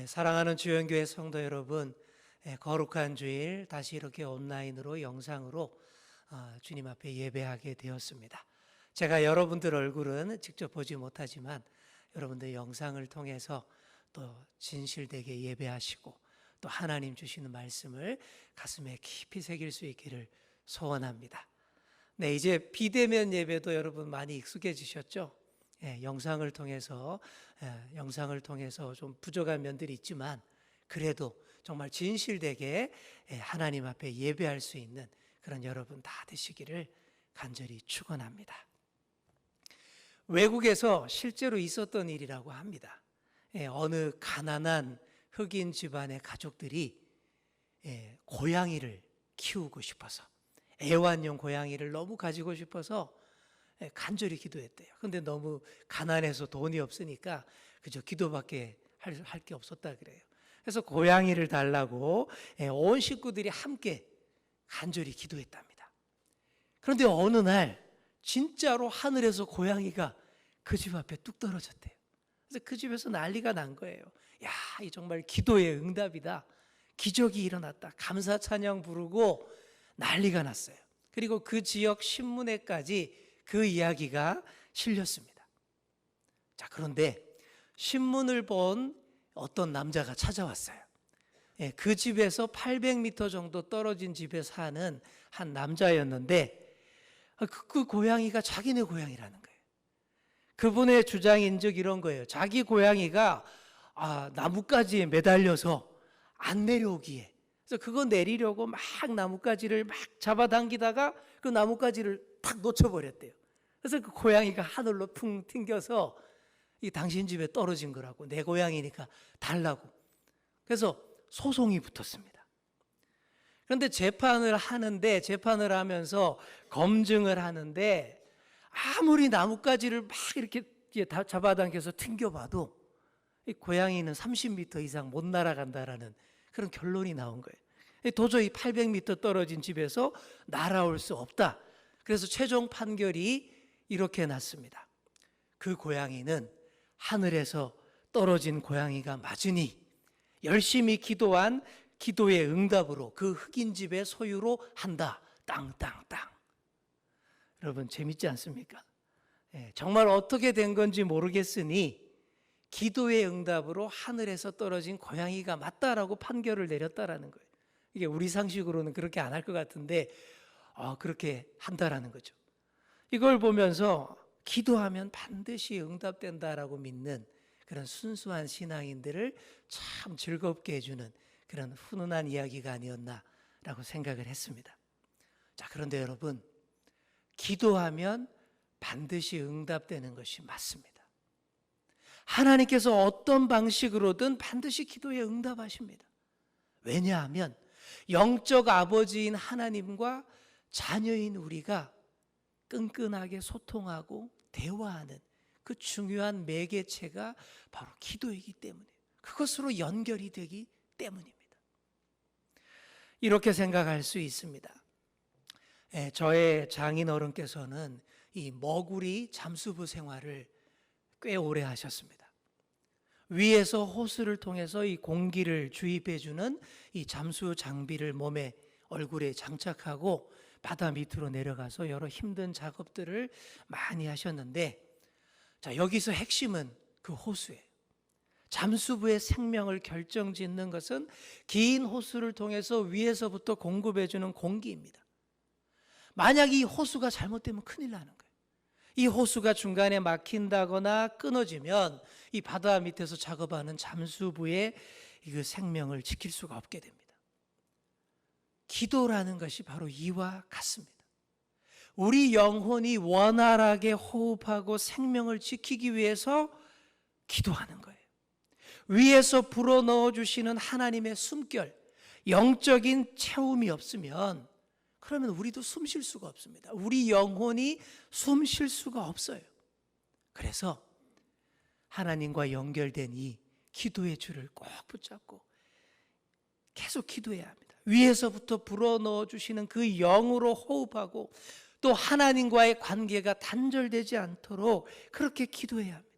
사랑하는 주연교회 성도 여러분, 거룩한 주일 다시 이렇게 온라인으로 영상으로 주님 앞에 예배하게 되었습니다. 제가 여러분들 얼굴은 직접 보지 못하지만 여러분들 영상을 통해서 또 진실되게 예배하시고 또 하나님 주시는 말씀을 가슴에 깊이 새길 수 있기를 소원합니다. 네, 이제 비대면 예배도 여러분 많이 익숙해지셨죠? 영상을 통해서 좀 부족한 면들이 있지만 그래도 정말 진실되게 하나님 앞에 예배할 수 있는 그런 여러분 다 되시기를 간절히 축원합니다. 외국에서 실제로 있었던 일이라고 합니다. 어느 가난한 흑인 집안의 가족들이 고양이를 키우고 싶어서, 애완용 고양이를 너무 가지고 싶어서 간절히 기도했대요. 근데 너무 가난해서 돈이 없으니까 그저 기도밖에 할 게 없었다 그래요. 그래서 고양이를 달라고 온 식구들이 함께 간절히 기도했답니다. 그런데 어느 날 진짜로 하늘에서 고양이가 그 집 앞에 뚝 떨어졌대요. 그래서 그 집에서 난리가 난 거예요. 야, 이 정말 기도의 응답이다. 기적이 일어났다. 감사 찬양 부르고 난리가 났어요. 그리고 그 지역 신문에까지 그 이야기가 실렸습니다. 자, 그런데 신문을 본 어떤 남자가 찾아왔어요. 그 집에서 800m 정도 떨어진 집에 사는 한 남자였는데 그 고양이가 자기네 고양이라는 거예요. 그분의 주장인 즉 이런 거예요. 자기 고양이가 나뭇가지에 매달려서 안 내려오기에, 그래서 그거 내리려고 막 나뭇가지를 막 잡아당기다가 그 나뭇가지를 탁 놓쳐버렸대요. 그래서 그 고양이가 하늘로 풍 튕겨서 이 당신 집에 떨어진 거라고, 내 고양이니까 달라고. 그래서 소송이 붙었습니다. 그런데 재판을 하면서 검증을 하는데 아무리 나뭇가지를 막 이렇게 잡아당겨서 튕겨봐도 이 고양이는 30m 이상 못 날아간다라는 그런 결론이 나온 거예요. 도저히 800m 떨어진 집에서 날아올 수 없다. 그래서 최종 판결이 이렇게 났습니다. 그 고양이는 하늘에서 떨어진 고양이가 맞으니 열심히 기도한 기도의 응답으로 그 흑인 집의 소유로 한다. 땅땅땅. 여러분 재밌지 않습니까? 정말 어떻게 된 건지 모르겠으니 기도의 응답으로 하늘에서 떨어진 고양이가 맞다라고 판결을 내렸다라는 거예요. 이게 우리 상식으로는 그렇게 안 할 것 같은데 그렇게 한다라는 거죠. 이걸 보면서 기도하면 반드시 응답된다라고 믿는 그런 순수한 신앙인들을 참 즐겁게 해주는 그런 훈훈한 이야기가 아니었나라고 생각을 했습니다. 자, 그런데 여러분, 기도하면 반드시 응답되는 것이 맞습니다. 하나님께서 어떤 방식으로든 반드시 기도에 응답하십니다. 왜냐하면 영적 아버지인 하나님과 자녀인 우리가 끈끈하게 소통하고 대화하는 그 중요한 매개체가 바로 기도이기 때문에, 그것으로 연결이 되기 때문입니다. 이렇게 생각할 수 있습니다. 저의 장인어른께서는 이 머구리 잠수부 생활을 꽤 오래 하셨습니다. 위에서 호스를 통해서 이 공기를 주입해주는 이 잠수 장비를 몸에, 얼굴에 장착하고 바다 밑으로 내려가서 여러 힘든 작업들을 많이 하셨는데, 자, 여기서 핵심은 그 호수예요. 잠수부의 생명을 결정짓는 것은 긴 호수를 통해서 위에서부터 공급해주는 공기입니다. 만약 이 호수가 잘못되면 큰일 나는 거예요. 이 호수가 중간에 막힌다거나 끊어지면 이 바다 밑에서 작업하는 잠수부의 그 생명을 지킬 수가 없게 됩니다. 기도라는 것이 바로 이와 같습니다. 우리 영혼이 원활하게 호흡하고 생명을 지키기 위해서 기도하는 거예요. 위에서 불어넣어 주시는 하나님의 숨결, 영적인 채움이 없으면 그러면 우리도 숨 쉴 수가 없습니다. 우리 영혼이 숨 쉴 수가 없어요. 그래서 하나님과 연결된 이 기도의 줄을 꼭 붙잡고 계속 기도해야 합니다. 위에서부터 불어넣어 주시는 그 영으로 호흡하고 또 하나님과의 관계가 단절되지 않도록 그렇게 기도해야 합니다.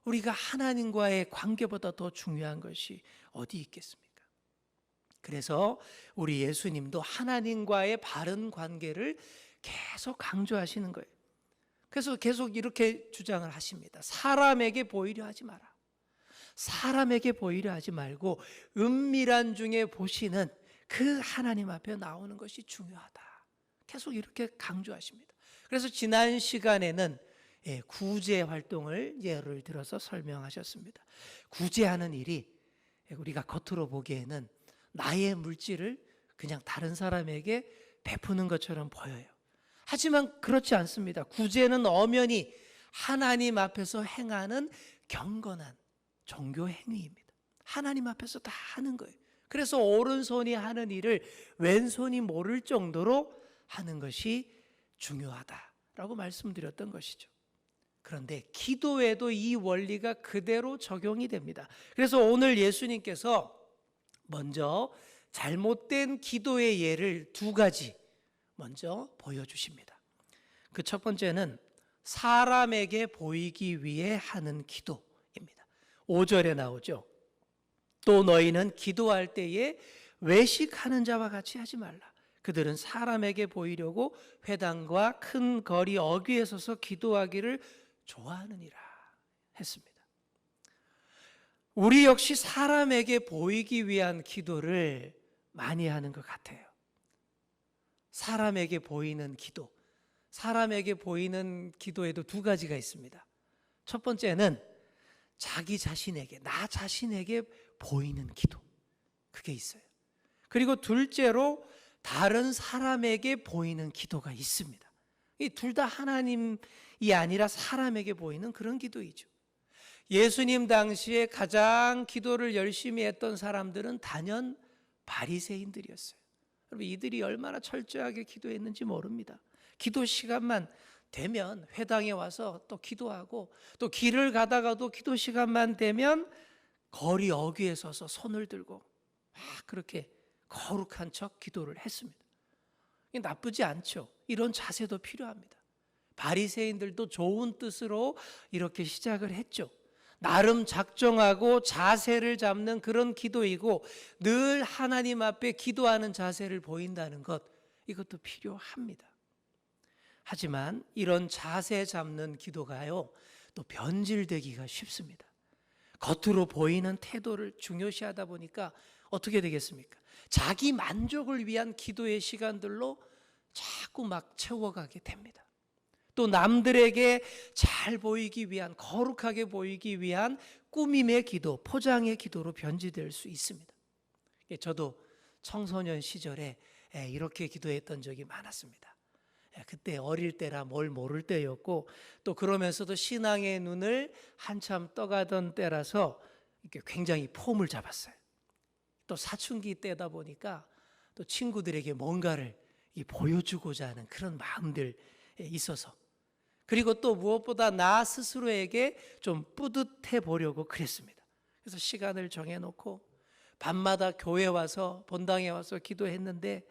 우리가 하나님과의 관계보다 더 중요한 것이 어디 있겠습니까? 그래서 우리 예수님도 하나님과의 바른 관계를 계속 강조하시는 거예요. 그래서 계속 이렇게 주장을 하십니다. 사람에게 보이려 하지 마라. 사람에게 보이려 하지 말고 은밀한 중에 보시는 그 하나님 앞에 나오는 것이 중요하다. 계속 이렇게 강조하십니다. 그래서 지난 시간에는 구제 활동을 예를 들어서 설명하셨습니다. 구제하는 일이 우리가 겉으로 보기에는 나의 물질을 그냥 다른 사람에게 베푸는 것처럼 보여요. 하지만 그렇지 않습니다. 구제는 엄연히 하나님 앞에서 행하는 경건한 종교 행위입니다. 하나님 앞에서 다 하는 거예요. 그래서 오른손이 하는 일을 왼손이 모를 정도로 하는 것이 중요하다라고 말씀드렸던 것이죠. 그런데 기도에도 이 원리가 그대로 적용이 됩니다. 그래서 오늘 예수님께서 먼저 잘못된 기도의 예를 두 가지 먼저 보여주십니다. 그 첫 번째는 사람에게 보이기 위해 하는 기도입니다. 5절에 나오죠. 또 너희는 기도할 때에 외식하는 자와 같이 하지 말라. 그들은 사람에게 보이려고 회당과 큰 거리 어귀에 서서 기도하기를 좋아하느니라 했습니다. 우리 역시 사람에게 보이기 위한 기도를 많이 하는 것 같아요. 사람에게 보이는 기도, 사람에게 보이는 기도에도 두 가지가 있습니다. 첫 번째는 자기 자신에게, 나 자신에게 보이는 기도, 그게 있어요. 그리고 둘째로 다른 사람에게 보이는 기도가 있습니다. 이 둘 다 하나님이 아니라 사람에게 보이는 그런 기도이죠. 예수님 당시에 가장 기도를 열심히 했던 사람들은 단연 바리새인들이었어요. 여러분, 이들이 얼마나 철저하게 기도했는지 모릅니다. 기도 시간만 되면 회당에 와서 또 기도하고, 또 길을 가다가도 기도 시간만 되면 거리 어귀에 서서 손을 들고 막 그렇게 거룩한 척 기도를 했습니다. 나쁘지 않죠. 이런 자세도 필요합니다. 바리새인들도 좋은 뜻으로 이렇게 시작을 했죠. 나름 작정하고 자세를 잡는 그런 기도이고, 늘 하나님 앞에 기도하는 자세를 보인다는 것, 이것도 필요합니다. 하지만 이런 자세 잡는 기도가요, 또 변질되기가 쉽습니다. 겉으로 보이는 태도를 중요시하다 보니까 어떻게 되겠습니까? 자기 만족을 위한 기도의 시간들로 자꾸 막 채워가게 됩니다. 또 남들에게 잘 보이기 위한, 거룩하게 보이기 위한 꾸밈의 기도, 포장의 기도로 변질될 수 있습니다. 저도 청소년 시절에 이렇게 기도했던 적이 많았습니다. 그때 어릴 때라 뭘 모를 때였고, 또 그러면서도 신앙의 눈을 한참 떠가던 때라서 이렇게 굉장히 폼을 잡았어요. 또 사춘기 때다 보니까 또 친구들에게 뭔가를 보여주고자 하는 그런 마음들 있어서, 그리고 또 무엇보다 나 스스로에게 좀 뿌듯해 보려고 그랬습니다. 그래서 시간을 정해놓고 밤마다 교회 와서 본당에 와서 기도했는데,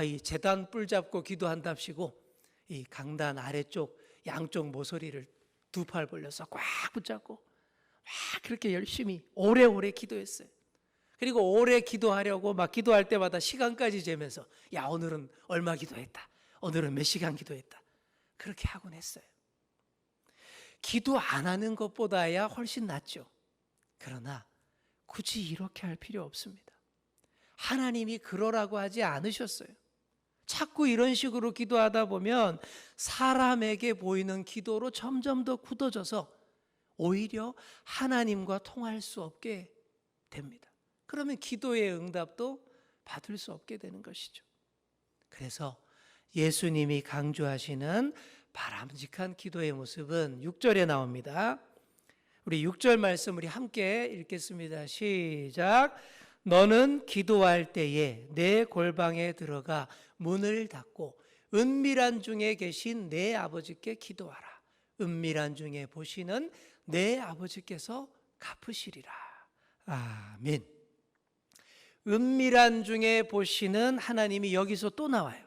이 제단 뿔 잡고 기도한답시고 이 강단 아래쪽 양쪽 모서리를 두 팔 벌려서 꽉 붙잡고 막 그렇게 열심히 오래오래 기도했어요. 그리고 오래 기도하려고 막 기도할 때마다 시간까지 재면서, 야, 오늘은 얼마 기도했다, 오늘은 몇 시간 기도했다, 그렇게 하곤 했어요. 기도 안 하는 것보다야 훨씬 낫죠. 그러나 굳이 이렇게 할 필요 없습니다. 하나님이 그러라고 하지 않으셨어요. 자꾸 이런 식으로 기도하다 보면 사람에게 보이는 기도로 점점 더 굳어져서 오히려 하나님과 통할 수 없게 됩니다. 그러면 기도의 응답도 받을 수 없게 되는 것이죠. 그래서 예수님이 강조하시는 바람직한 기도의 모습은 6절에 나옵니다. 우리 6절 말씀 우리 함께 읽겠습니다. 시작. 너는 기도할 때에 내 골방에 들어가 문을 닫고 은밀한 중에 계신 내 아버지께 기도하라. 은밀한 중에 보시는 내 아버지께서 갚으시리라. 아멘. 은밀한 중에 보시는 하나님이 여기서 또 나와요.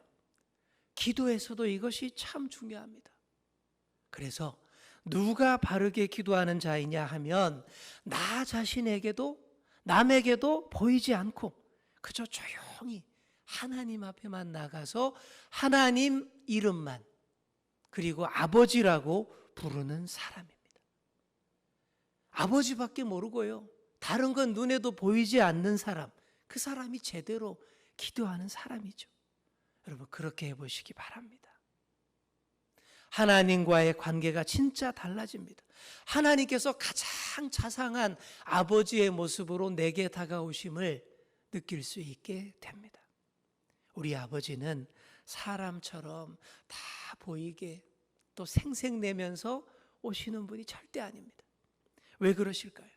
기도에서도 이것이 참 중요합니다. 그래서 누가 바르게 기도하는 자이냐 하면 나 자신에게도 남에게도 보이지 않고 그저 조용히 하나님 앞에만 나가서 하나님 이름만 그리고 아버지라고 부르는 사람입니다. 아버지밖에 모르고요. 다른 건 눈에도 보이지 않는 사람, 그 사람이 제대로 기도하는 사람이죠. 여러분 그렇게 해보시기 바랍니다. 하나님과의 관계가 진짜 달라집니다. 하나님께서 가장 자상한 아버지의 모습으로 내게 다가오심을 느낄 수 있게 됩니다. 우리 아버지는 사람처럼 다 보이게 또 생색내면서 오시는 분이 절대 아닙니다. 왜 그러실까요?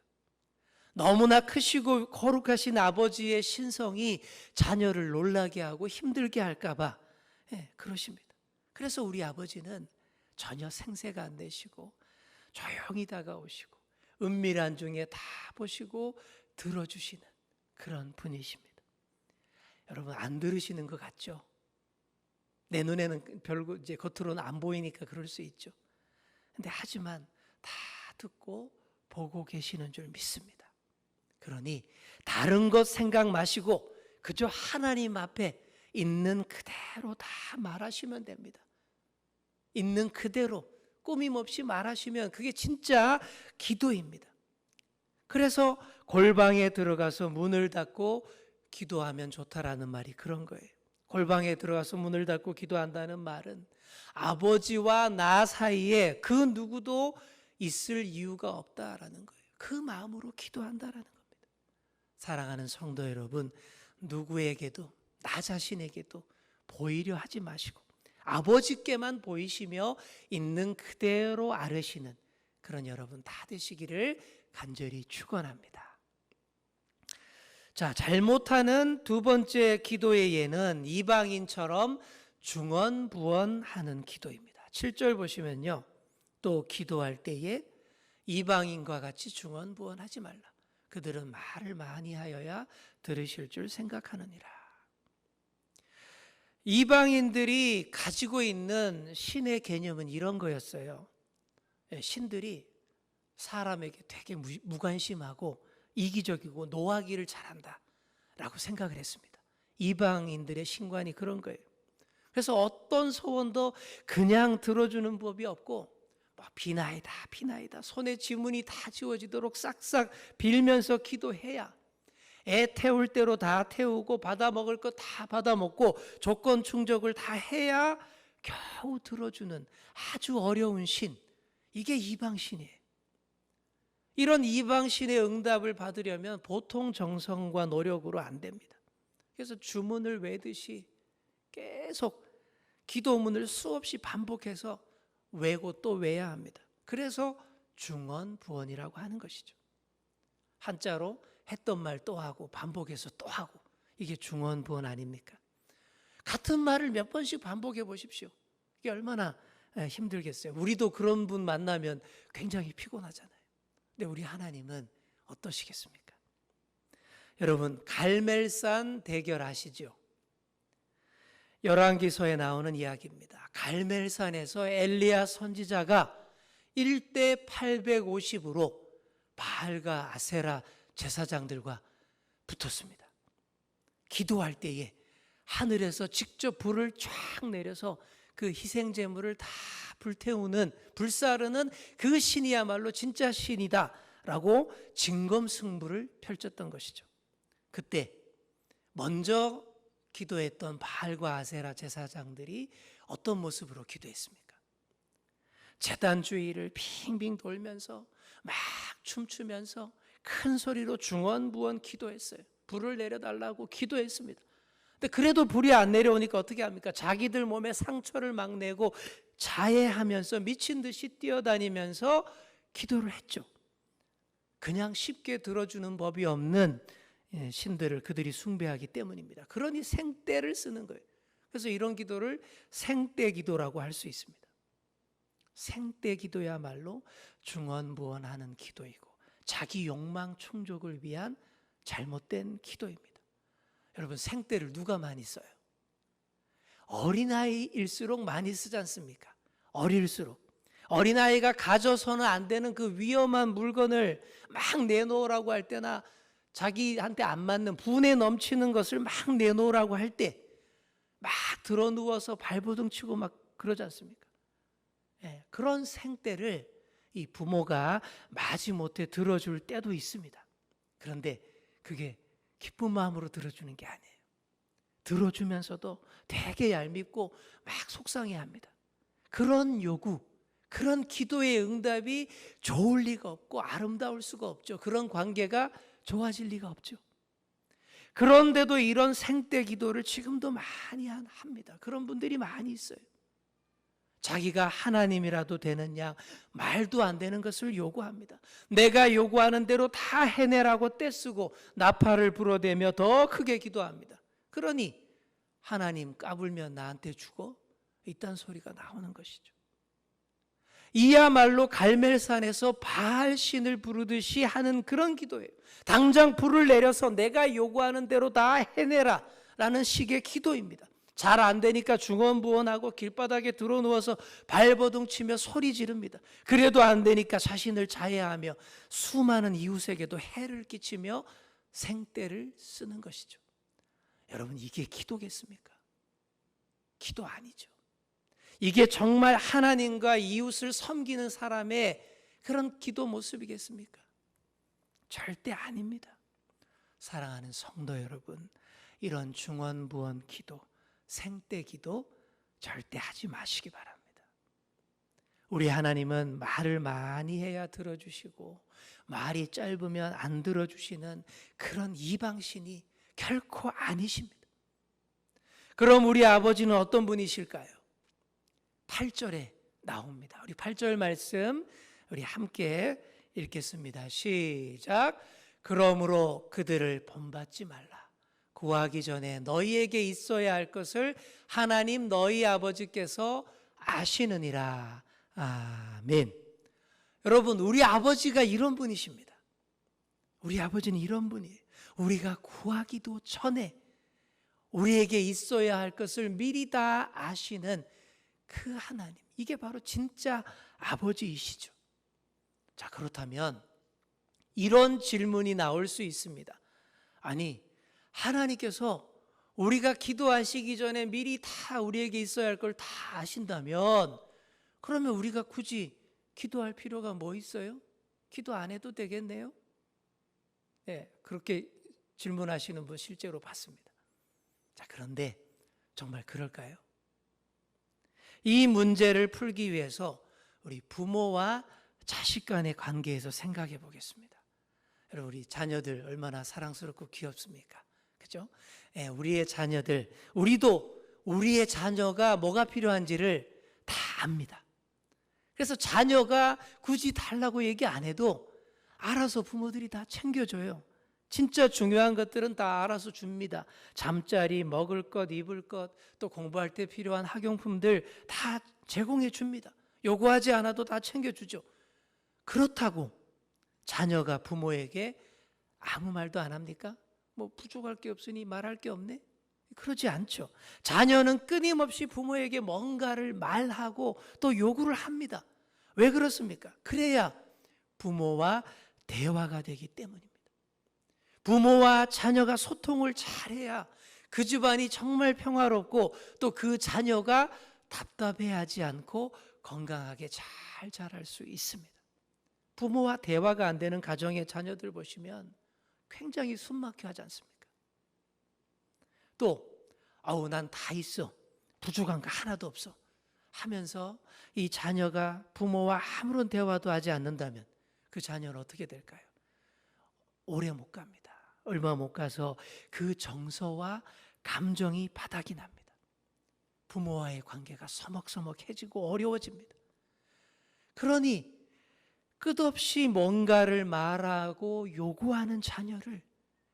너무나 크시고 거룩하신 아버지의 신성이 자녀를 놀라게 하고 힘들게 할까 봐 그러십니다. 그래서 우리 아버지는 전혀 생색 안 내시고 조용히 다가오시고 은밀한 중에 다 보시고 들어주시는 그런 분이십니다. 여러분 안 들으시는 것 같죠? 내 눈에는 별거 이제 겉으로는 안 보이니까 그럴 수 있죠. 근데 하지만 다 듣고 보고 계시는 줄 믿습니다. 그러니 다른 것 생각 마시고 그저 하나님 앞에 있는 그대로 다 말하시면 됩니다. 있는 그대로 꾸밈없이 말하시면 그게 진짜 기도입니다. 그래서 골방에 들어가서 문을 닫고 기도하면 좋다라는 말이 그런 거예요. 골방에 들어가서 문을 닫고 기도한다는 말은 아버지와 나 사이에 그 누구도 있을 이유가 없다라는 거예요. 그 마음으로 기도한다라는 겁니다. 사랑하는 성도 여러분, 누구에게도 나 자신에게도 보이려 하지 마시고 아버지께만 보이시며 있는 그대로 아뢰시는 그런 여러분 다 되시기를 간절히 축원합니다. 자, 잘못하는 두 번째 기도의 예는 이방인처럼 중언부언하는 기도입니다. 7절 보시면요. 또 기도할 때에 이방인과 같이 중언부언하지 말라. 그들은 말을 많이 하여야 들으실 줄 생각하느니라. 이방인들이 가지고 있는 신의 개념은 이런 거였어요. 신들이 사람에게 되게 무관심하고 이기적이고 노하기를 잘한다 라고 생각을 했습니다. 이방인들의 신관이 그런 거예요. 그래서 어떤 소원도 그냥 들어주는 법이 없고 비나이다 비나이다 손에 지문이 다 지워지도록 싹싹 빌면서 기도해야 애 태울 대로 다 태우고 받아 먹을 거 다 받아 먹고 조건 충족을 다 해야 겨우 들어주는 아주 어려운 신, 이게 이방신이에요. 이런 이방신의 응답을 받으려면 보통 정성과 노력으로 안 됩니다. 그래서 주문을 외듯이 계속 기도문을 수없이 반복해서 외고 또 외야 합니다. 그래서 중언부언이라고 하는 것이죠. 한자로 했던 말 또 하고 반복해서 또 하고, 이게 중언부언 아닙니까? 같은 말을 몇 번씩 반복해 보십시오. 이게 얼마나 힘들겠어요. 우리도 그런 분 만나면 굉장히 피곤하잖아요. 근데 우리 하나님은 어떠시겠습니까? 여러분, 갈멜산 대결 아시죠? 열왕기서에 나오는 이야기입니다. 갈멜산에서 엘리야 선지자가 1대 850으로 바알과 아세라 제사장들과 붙었습니다. 기도할 때에 하늘에서 직접 불을 쫙 내려서 그 희생제물을 다 불태우는, 불사르는 그 신이야말로 진짜 신이다라고 진검승부를 펼쳤던 것이죠. 그때 먼저 기도했던 바알과 아세라 제사장들이 어떤 모습으로 기도했습니까? 제단 주위를 빙빙 돌면서 막 춤추면서 큰 소리로 중언부언 기도했어요. 불을 내려달라고 기도했습니다. 근데 그래도 불이 안 내려오니까 어떻게 합니까? 자기들 몸에 상처를 막 내고 자해하면서 미친 듯이 뛰어다니면서 기도를 했죠. 그냥 쉽게 들어주는 법이 없는 신들을 그들이 숭배하기 때문입니다. 그러니 생떼를 쓰는 거예요. 그래서 이런 기도를 생떼 기도라고 할 수 있습니다. 생떼 기도야말로 중언부언하는 기도이고 자기 욕망 충족을 위한 잘못된 기도입니다. 여러분, 생떼를 누가 많이 써요? 어린아이일수록 많이 쓰지 않습니까? 어릴수록. 어린아이가 가져서는 안 되는 그 위험한 물건을 막 내놓으라고 할 때나 자기한테 안 맞는 분에 넘치는 것을 막 내놓으라고 할 때 막 들어 누워서 발버둥 치고 막 그러지 않습니까? 예, 그런 생때를 이 부모가 마지못해 들어줄 때도 있습니다. 그런데 그게 기쁜 마음으로 들어주는 게 아니에요. 들어주면서도 되게 얄밉고 막 속상해합니다. 그런 요구, 그런 기도의 응답이 좋을 리가 없고 아름다울 수가 없죠. 그런 관계가 좋아질 리가 없죠. 그런데도 이런 생때 기도를 지금도 많이 합니다. 그런 분들이 많이 있어요. 자기가 하나님이라도 되는 양 말도 안 되는 것을 요구합니다. 내가 요구하는 대로 다 해내라고 떼쓰고 나팔을 불어대며 더 크게 기도합니다. 그러니 하나님 까불면 나한테 죽어? 이딴 소리가 나오는 것이죠. 이야말로 갈멜산에서 바알 신을 부르듯이 하는 그런 기도예요. 당장 불을 내려서 내가 요구하는 대로 다 해내라 라는 식의 기도입니다. 잘 안 되니까 중언부언하고 길바닥에 들어 누워서 발버둥 치며 소리 지릅니다. 그래도 안 되니까 자신을 자해하며 수많은 이웃에게도 해를 끼치며 생떼를 쓰는 것이죠. 여러분, 이게 기도겠습니까? 기도 아니죠. 이게 정말 하나님과 이웃을 섬기는 사람의 그런 기도 모습이겠습니까? 절대 아닙니다. 사랑하는 성도 여러분, 이런 중언부언 기도, 생떼 기도 절대 하지 마시기 바랍니다. 우리 하나님은 말을 많이 해야 들어주시고 말이 짧으면 안 들어주시는 그런 이방신이 결코 아니십니다. 그럼 우리 아버지는 어떤 분이실까요? 8절에 나옵니다. 우리 8절 말씀 우리 함께 읽겠습니다. 시작. 그러므로 그들을 본받지 말라. 구하기 전에 너희에게 있어야 할 것을 하나님 너희 아버지께서 아시느니라. 아멘. 여러분, 우리 아버지가 이런 분이십니다. 우리 아버지는 이런 분이에요. 우리가 구하기도 전에 우리에게 있어야 할 것을 미리 다 아시는 그 하나님, 이게 바로 진짜 아버지이시죠. 자, 그렇다면 이런 질문이 나올 수 있습니다. 아니, 하나님께서 우리가 기도하시기 전에 미리 다 우리에게 있어야 할 걸 다 아신다면 그러면 우리가 굳이 기도할 필요가 뭐 있어요? 기도 안 해도 되겠네요? 네, 그렇게 질문하시는 분 실제로 봤습니다. 자, 그런데 정말 그럴까요? 이 문제를 풀기 위해서 우리 부모와 자식 간의 관계에서 생각해 보겠습니다. 여러분, 우리 자녀들 얼마나 사랑스럽고 귀엽습니까? 그죠? 예, 우리의 자녀들, 우리도 우리의 자녀가 뭐가 필요한지를 다 압니다. 그래서 자녀가 굳이 달라고 얘기 안 해도 알아서 부모들이 다 챙겨줘요. 진짜 중요한 것들은 다 알아서 줍니다. 잠자리, 먹을 것, 입을 것, 또 공부할 때 필요한 학용품들 다 제공해 줍니다. 요구하지 않아도 다 챙겨주죠. 그렇다고 자녀가 부모에게 아무 말도 안 합니까? 뭐 부족할 게 없으니 말할 게 없네? 그러지 않죠. 자녀는 끊임없이 부모에게 뭔가를 말하고 또 요구를 합니다. 왜 그렇습니까? 그래야 부모와 대화가 되기 때문입니다. 부모와 자녀가 소통을 잘해야 그 집안이 정말 평화롭고 또 그 자녀가 답답해하지 않고 건강하게 잘 자랄 수 있습니다. 부모와 대화가 안 되는 가정의 자녀들 보시면 굉장히 숨막혀 하지 않습니까? 또 난 다 있어, 부족한 거 하나도 없어 하면서 이 자녀가 부모와 아무런 대화도 하지 않는다면 그 자녀는 어떻게 될까요? 오래 못 갑니다. 얼마 못 가서 그 정서와 감정이 바닥이 납니다. 부모와의 관계가 서먹서먹해지고 어려워집니다. 그러니 끝없이 뭔가를 말하고 요구하는 자녀를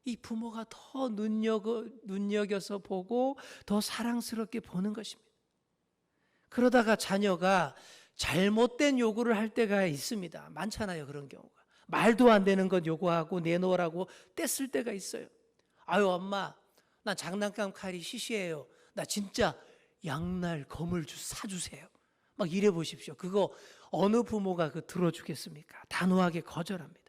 이 부모가 더 눈여겨서 보고 더 사랑스럽게 보는 것입니다. 그러다가 자녀가 잘못된 요구를 할 때가 있습니다. 많잖아요, 그런 경우가. 말도 안 되는 것 요구하고 내놓으라고 떼쓸 때가 있어요. 아유, 엄마, 나 장난감 칼이 시시해요. 나 진짜 양날 검을 사주세요. 막 이래 보십시오. 그거 어느 부모가 그 들어주겠습니까? 단호하게 거절합니다.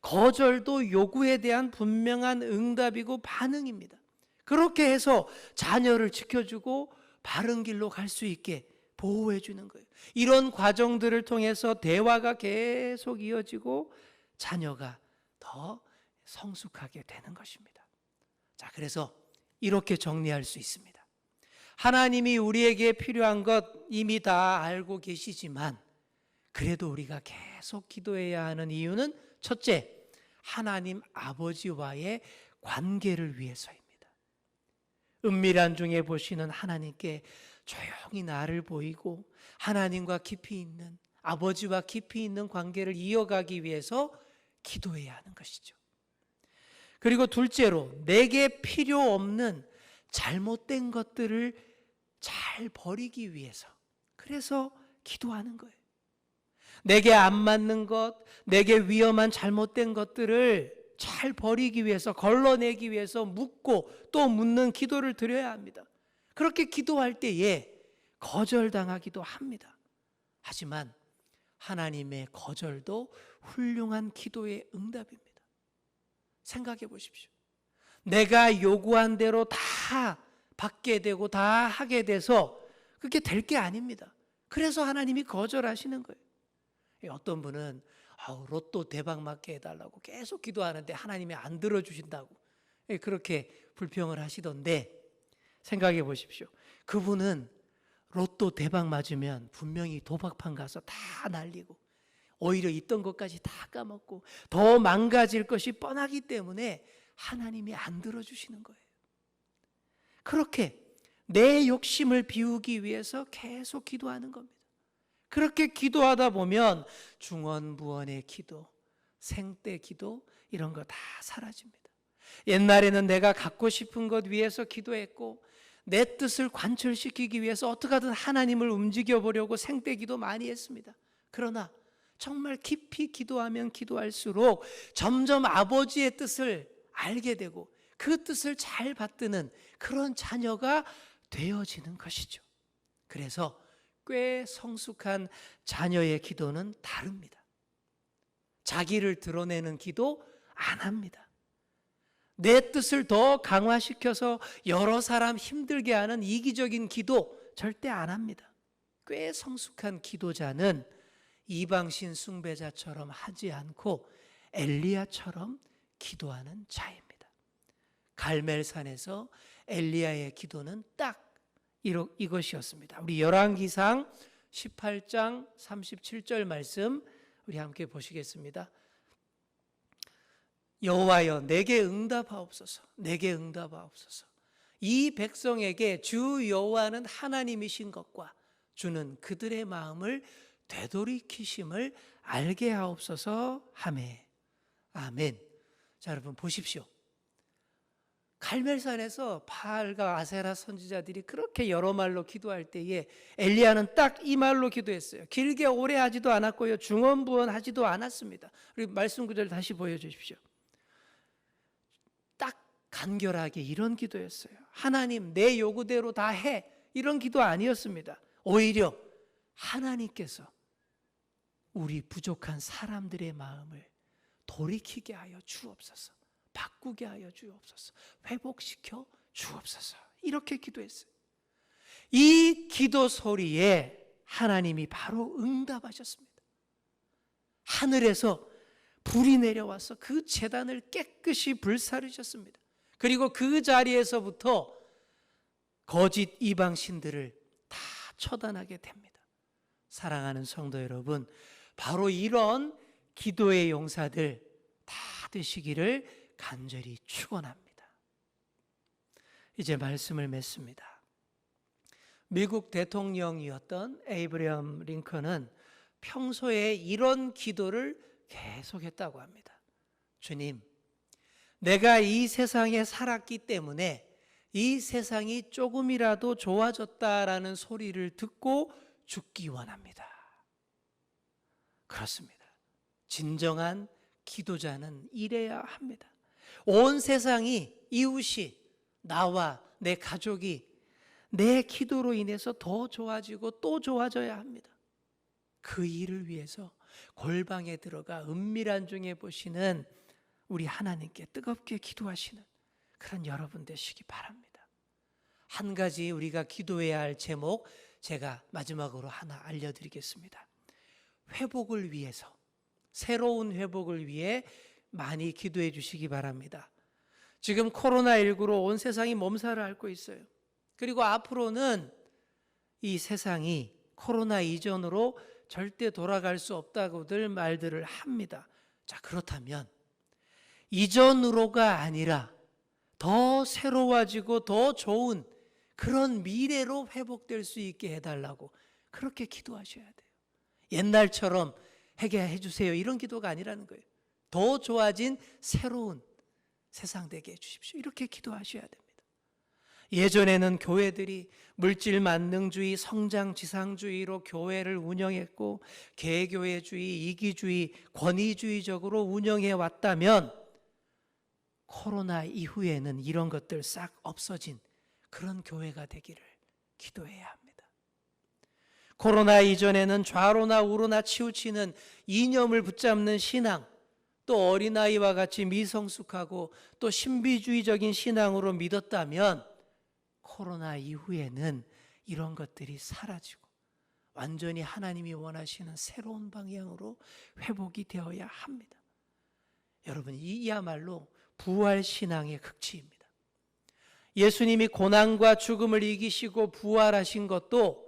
거절도 요구에 대한 분명한 응답이고 반응입니다. 그렇게 해서 자녀를 지켜주고 바른 길로 갈 수 있게 보호해 주는 거예요. 이런 과정들을 통해서 대화가 계속 이어지고 자녀가 더 성숙하게 되는 것입니다. 자, 그래서 이렇게 정리할 수 있습니다. 하나님이 우리에게 필요한 것 이미 다 알고 계시지만 그래도 우리가 계속 기도해야 하는 이유는 첫째, 하나님 아버지와의 관계를 위해서입니다. 은밀한 중에 보시는 하나님께 조용히 나를 보이고 하나님과 깊이 있는, 아버지와 깊이 있는 관계를 이어가기 위해서 기도해야 하는 것이죠. 그리고 둘째로, 내게 필요 없는 잘못된 것들을 잘 버리기 위해서, 그래서 기도하는 거예요. 내게 안 맞는 것, 내게 위험한 잘못된 것들을 잘 버리기 위해서, 걸러내기 위해서 묻고 또 묻는 기도를 드려야 합니다. 그렇게 기도할 때에 거절당하기도 합니다. 하지만 하나님의 거절도 훌륭한 기도의 응답입니다. 생각해 보십시오. 내가 요구한 대로 다 받게 되고 다 하게 돼서 그게 될 게 아닙니다. 그래서 하나님이 거절하시는 거예요. 어떤 분은 로또 대박 맞게 해달라고 계속 기도하는데 하나님이 안 들어주신다고 그렇게 불평을 하시던데, 생각해 보십시오. 그분은 로또 대박 맞으면 분명히 도박판 가서 다 날리고 오히려 있던 것까지 다 까먹고 더 망가질 것이 뻔하기 때문에 하나님이 안 들어주시는 거예요. 그렇게 내 욕심을 비우기 위해서 계속 기도하는 겁니다. 그렇게 기도하다 보면 중언부언의 기도, 생떼 기도 이런 거 다 사라집니다. 옛날에는 내가 갖고 싶은 것 위해서 기도했고 내 뜻을 관철시키기 위해서 어떻게 하든 하나님을 움직여 보려고 생떼 기도 많이 했습니다. 그러나 정말 깊이 기도하면 기도할수록 점점 아버지의 뜻을 알게 되고 그 뜻을 잘 받드는 그런 자녀가 되어지는 것이죠. 그래서 꽤 성숙한 자녀의 기도는 다릅니다. 자기를 드러내는 기도 안 합니다. 내 뜻을 더 강화시켜서 여러 사람 힘들게 하는 이기적인 기도 절대 안 합니다. 꽤 성숙한 기도자는 이방신 숭배자처럼 하지 않고 엘리야처럼 기도하는 자입니다. 갈멜산에서 엘리야의 기도는 딱 이것이었습니다. 우리 열왕기상 18장 37절 말씀 우리 함께 보시겠습니다. 여호와여 내게 응답하옵소서. 내게 응답하옵소서. 이 백성에게 주 여호와는 하나님이신 것과 주는 그들의 마음을 되돌이키심을 알게 하옵소서 하매. 아멘. 자, 여러분 보십시오. 갈멜산에서 바알과 아세라 선지자들이 그렇게 여러 말로 기도할 때에 엘리야는 딱 이 말로 기도했어요. 길게 오래 하지도 않았고요, 중언부언하지도 않았습니다. 우리 말씀 구절 다시 보여주십시오. 딱 간결하게 이런 기도였어요. 하나님 내 요구대로 다 해, 이런 기도 아니었습니다. 오히려 하나님께서 우리 부족한 사람들의 마음을 돌이키게 하여 주옵소서, 바꾸게 하여 주옵소서, 회복시켜 주옵소서, 이렇게 기도했어요. 이 기도 소리에 하나님이 바로 응답하셨습니다. 하늘에서 불이 내려와서 그 제단을 깨끗이 불사르셨습니다. 그리고 그 자리에서부터 거짓 이방신들을 다 처단하게 됩니다. 사랑하는 성도 여러분, 바로 이런 기도의 용사들 다 되시기를 간절히 축원합니다. 이제 말씀을 맺습니다. 미국 대통령이었던 에이브리엄 링컨은 평소에 이런 기도를 계속했다고 합니다. 주님, 내가 이 세상에 살았기 때문에 이 세상이 조금이라도 좋아졌다라는 소리를 듣고 죽기 원합니다. 그렇습니다. 진정한 기도자는 이래야 합니다. 온 세상이, 이웃이, 나와 내 가족이 내 기도로 인해서 더 좋아지고 또 좋아져야 합니다. 그 일을 위해서 골방에 들어가 은밀한 중에 보시는 우리 하나님께 뜨겁게 기도하시는 그런 여러분 되시기 바랍니다. 한 가지 우리가 기도해야 할 제목 제가 마지막으로 하나 알려드리겠습니다. 회복을 위해서, 새로운 회복을 위해 많이 기도해 주시기 바랍니다. 지금 코로나19로 온 세상이 몸살을 앓고 있어요. 그리고 앞으로는 이 세상이 코로나 이전으로 절대 돌아갈 수 없다고들 말들을 합니다. 자, 그렇다면 이전으로가 아니라 더 새로워지고 더 좋은 그런 미래로 회복될 수 있게 해달라고 그렇게 기도하셔야 돼요. 옛날처럼 해결해 주세요 이런 기도가 아니라는 거예요. 더 좋아진 새로운 세상 되게 해주십시오. 이렇게 기도하셔야 됩니다. 예전에는 교회들이 물질 만능주의, 성장 지상주의로 교회를 운영했고 개교회주의, 이기주의, 권위주의적으로 운영해 왔다면 코로나 이후에는 이런 것들 싹 없어진 그런 교회가 되기를 기도해야 합니다. 코로나 이전에는 좌로나 우로나 치우치는 이념을 붙잡는 신앙, 또 어린아이와 같이 미성숙하고 또 신비주의적인 신앙으로 믿었다면 코로나 이후에는 이런 것들이 사라지고 완전히 하나님이 원하시는 새로운 방향으로 회복이 되어야 합니다. 여러분, 이야말로 부활신앙의 극치입니다. 예수님이 고난과 죽음을 이기시고 부활하신 것도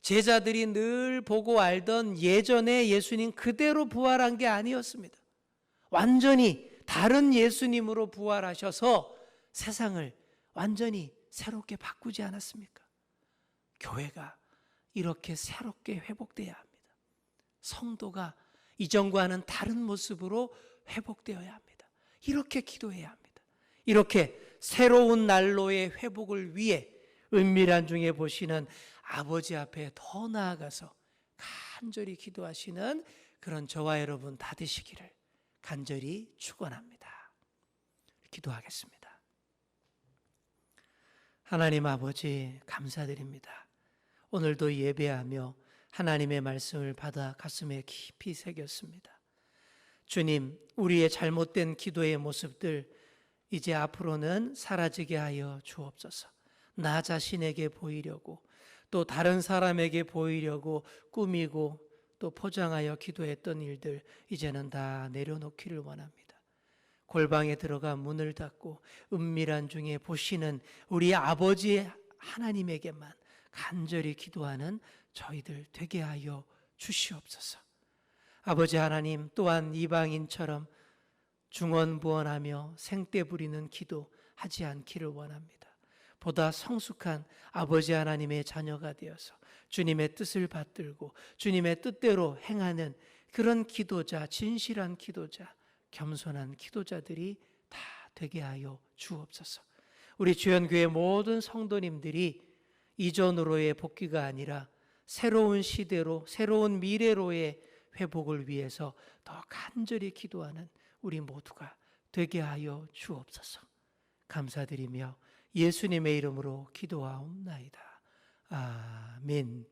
제자들이 늘 보고 알던 예전에 예수님 그대로 부활한 게 아니었습니다. 완전히 다른 예수님으로 부활하셔서 세상을 완전히 새롭게 바꾸지 않았습니까? 교회가 이렇게 새롭게 회복돼야 합니다. 성도가 이전과는 다른 모습으로 회복되어야 합니다. 이렇게 기도해야 합니다. 이렇게 새로운 난로의 회복을 위해 은밀한 중에 보시는 아버지 앞에 더 나아가서 간절히 기도하시는 그런 저와 여러분 다 되시기를 간절히 축원합니다. 기도하겠습니다. 하나님 아버지 감사드립니다. 오늘도 예배하며 하나님의 말씀을 받아 가슴에 깊이 새겼습니다. 주님, 우리의 잘못된 기도의 모습들 이제 앞으로는 사라지게 하여 주옵소서. 나 자신에게 보이려고 또 다른 사람에게 보이려고 꾸미고 또 포장하여 기도했던 일들 이제는 다 내려놓기를 원합니다. 골방에 들어가 문을 닫고 은밀한 중에 보시는 우리 아버지 하나님에게만 간절히 기도하는 저희들 되게 하여 주시옵소서. 아버지 하나님, 또한 이방인처럼 중언부언하며 생떼 부리는 기도 하지 않기를 원합니다. 보다 성숙한 아버지 하나님의 자녀가 되어서 주님의 뜻을 받들고 주님의 뜻대로 행하는 그런 기도자, 진실한 기도자, 겸손한 기도자들이 다 되게 하여 주옵소서. 우리 주연교회 모든 성도님들이 이전으로의 복귀가 아니라 새로운 시대로, 새로운 미래로의 회복을 위해서 더 간절히 기도하는 우리 모두가 되게 하여 주옵소서. 감사드리며 예수님의 이름으로 기도하옵나이다. 아멘.